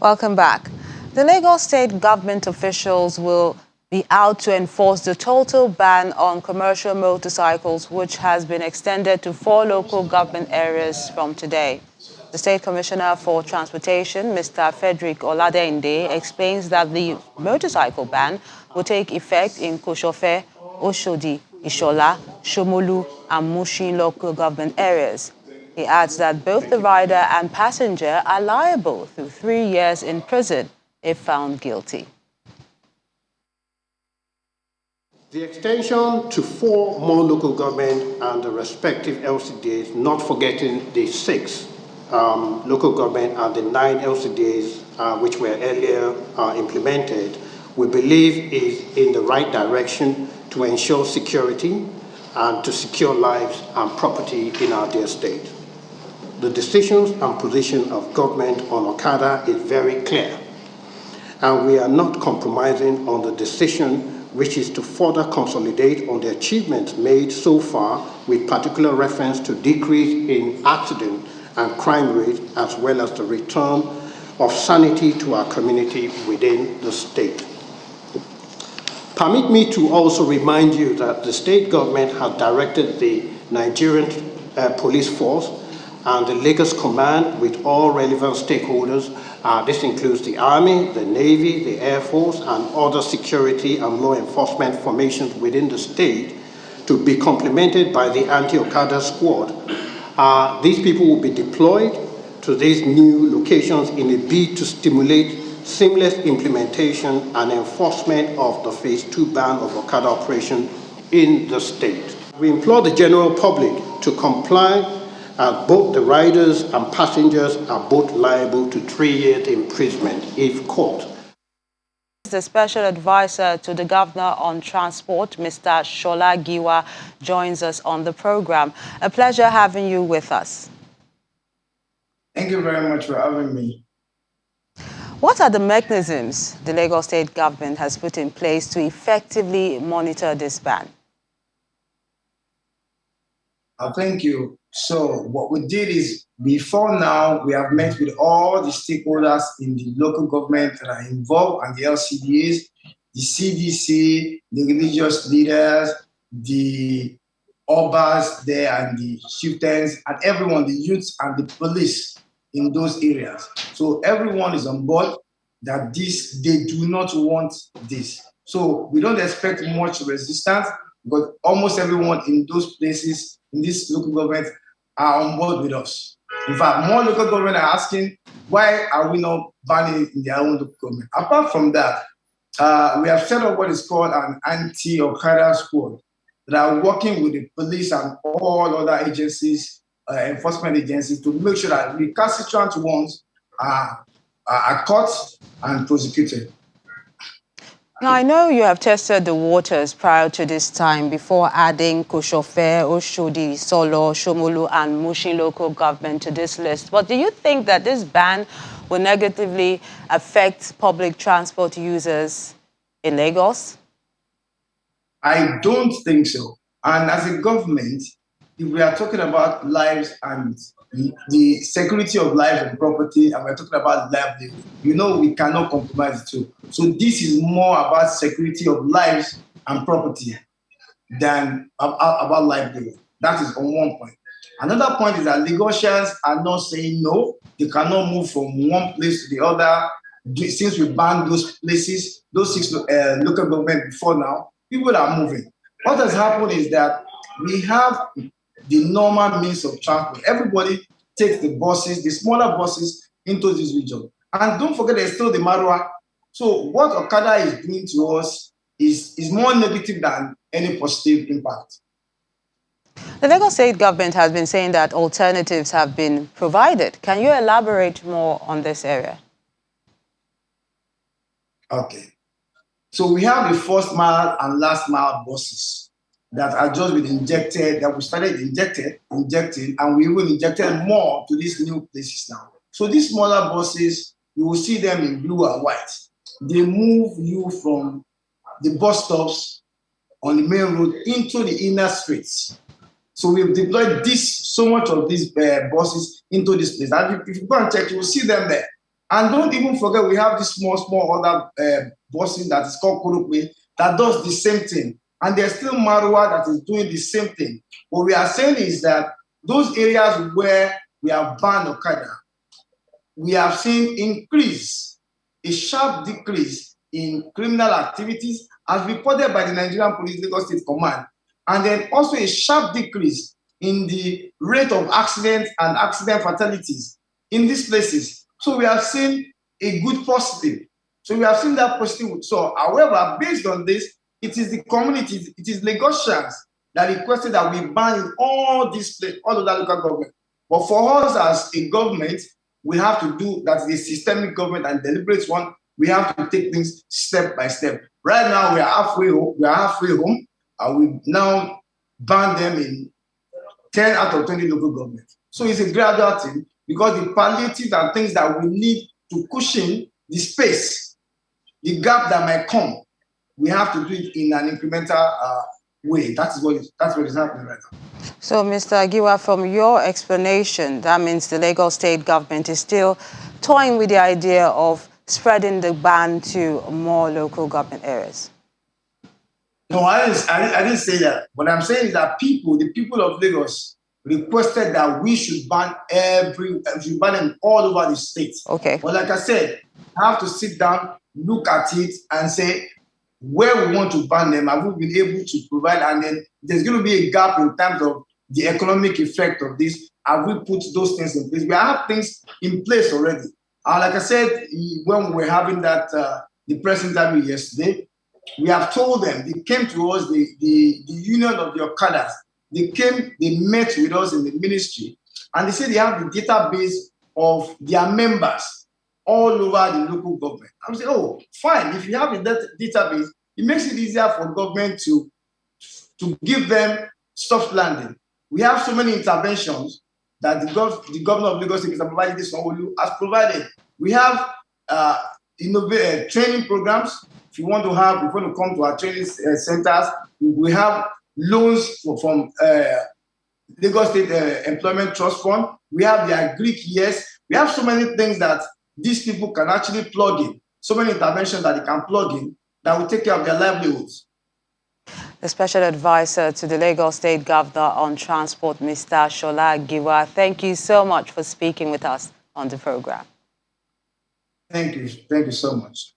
Welcome back. The Lagos state government officials will be out to enforce the total ban on commercial motorcycles, which has been extended to 4 local government areas from today. The State Commissioner for Transportation, Mr. Frederick Oladende, explains that the motorcycle ban will take effect in Koshofe, Oshodi, Ishola, Shomolu, and Mushin local government areas. He adds that both the rider and passenger are liable to 3 years in prison if found guilty. The extension to 4 more local government and the respective LCDs, not forgetting the 6 local government and the 9 LCDs which were earlier implemented, we believe is in the right direction to ensure security and to secure lives and property in our dear state. The decisions and position of government on Okada is very clear, and we are not compromising on the decision, which is to further consolidate on the achievements made so far, with particular reference to decrease in accident and crime rate, as well as the return of sanity to our community within the state. Permit me to also remind you that the state government has directed the Nigerian police force and the Lagos Command with all relevant stakeholders. This includes the Army, the Navy, the Air Force, and other security and law enforcement formations within the state to be complemented by the anti-Okada squad. These people will be deployed to these new locations in a bid to stimulate seamless implementation and enforcement of the Phase 2 ban of Okada operation in the state. We implore the general public to comply, as both the riders and passengers are both liable to 3 years imprisonment if caught. The Special Advisor to the Governor on Transport, Mr. Shola Giwa, joins us on the program. A pleasure having you with us. Thank you very much for having me. What are the mechanisms the Lagos state government has put in place to effectively monitor this ban? Thank you. So what we did is, before now, we have met with all the stakeholders in the local government that are involved and the LCDAs, the CDC, the religious leaders, the obas there and the chieftains, and everyone, the youths and the police in those areas. So everyone is on board that they do not want this. So we don't expect much resistance, but almost everyone in those places, in this local government, are on board with us. In fact, more local government are asking, why are we not banning in their own local government? Apart from that, we have set up what is called an anti-Okada squad that are working with the police and all other agencies, enforcement agencies, to make sure that recalcitrant ones are caught and prosecuted. Now, I know you have tested the waters prior to this time before adding Koshofe, Oshodi, Solo, Shomolu, and Mushin local government to this list. But do you think that this ban will negatively affect public transport users in Lagos? I don't think so. And as a government, if we are talking about lives and the security of life and property, and we're talking about livelihood, we cannot compromise it too. So this is more about security of lives and property than about livelihood. That is on one point. Another point is that Lagosians are not saying no. They cannot move from one place to the other. Since we banned those places, those 6 local government before now, people are moving. What has happened is that we have the normal means of transport. Everybody takes the buses, the smaller buses, into this region. And don't forget, there's still the Marwa. So what Okada is doing to us is more negative than any positive impact. The Lagos state government has been saying that alternatives have been provided. Can you elaborate more on this area? Okay. So we have the first mile and last mile buses that are just been injected, that we started injecting, and we will injected more to these new places now. So these smaller buses, you will see them in blue and white. They move you from the bus stops on the main road into the inner streets. So we've deployed so much of these buses into this place. And if you go and check, you will see them there. And don't even forget, we have this small other bossing that is called Kurukwe that does the same thing. And there's still Marwa that is doing the same thing. What we are saying is that those areas where we have banned Okada, we have seen a sharp decrease in criminal activities as reported by the Nigerian Police Lagos State Command. And then also a sharp decrease in the rate of accidents and accident fatalities in these places. So we have seen a good positive. So we have seen that positive. So however, based on this, it is the communities, it is Lagosians that requested that we ban in all these places, all of that local government. But for us as a government, we have to do that is a systemic government and deliberate one. We have to take things step by step. Right now, we are halfway home. We now ban them in 10 out of 20 local governments. So it's a gradual thing because the palliative and things that we need to cushion the space, the gap that might come, we have to do it in an incremental way. That's what is happening right now. So, Mr. Agiwa, from your explanation, that means the Lagos state government is still toying with the idea of spreading the ban to more local government areas. No, I didn't say that. What I'm saying is that the people of Lagos requested that we should ban them all over the state. Okay. But like I said, I have to sit down, look at it, and say where we want to ban them. Have we been able to provide? And then there's going to be a gap in terms of the economic effect of this. Have we put those things in place? We have things in place already. Like I said, when we were having that the press interview yesterday, we have told them, they came to us, the union of the Okadas, they met with us in the ministry, and they said they have the database of their members all over the local government. I'm saying, oh, fine, if you have a database, it makes it easier for government to give them soft landing. We have so many interventions that the governor of Lagos State, Mr. Babajide Sanwo-Olu, has provided. We have training programs. If you want to come to our training centers, we have loans from Lagos State Employment Trust Fund. We have the Greek years. We have so many things that these people can actually plug in. So many interventions that they can plug in that will take care of their livelihoods. The Special Advisor to the Lagos State Governor on Transport, Mr. Shola Agiwa, thank you so much for speaking with us on the program. Thank you so much.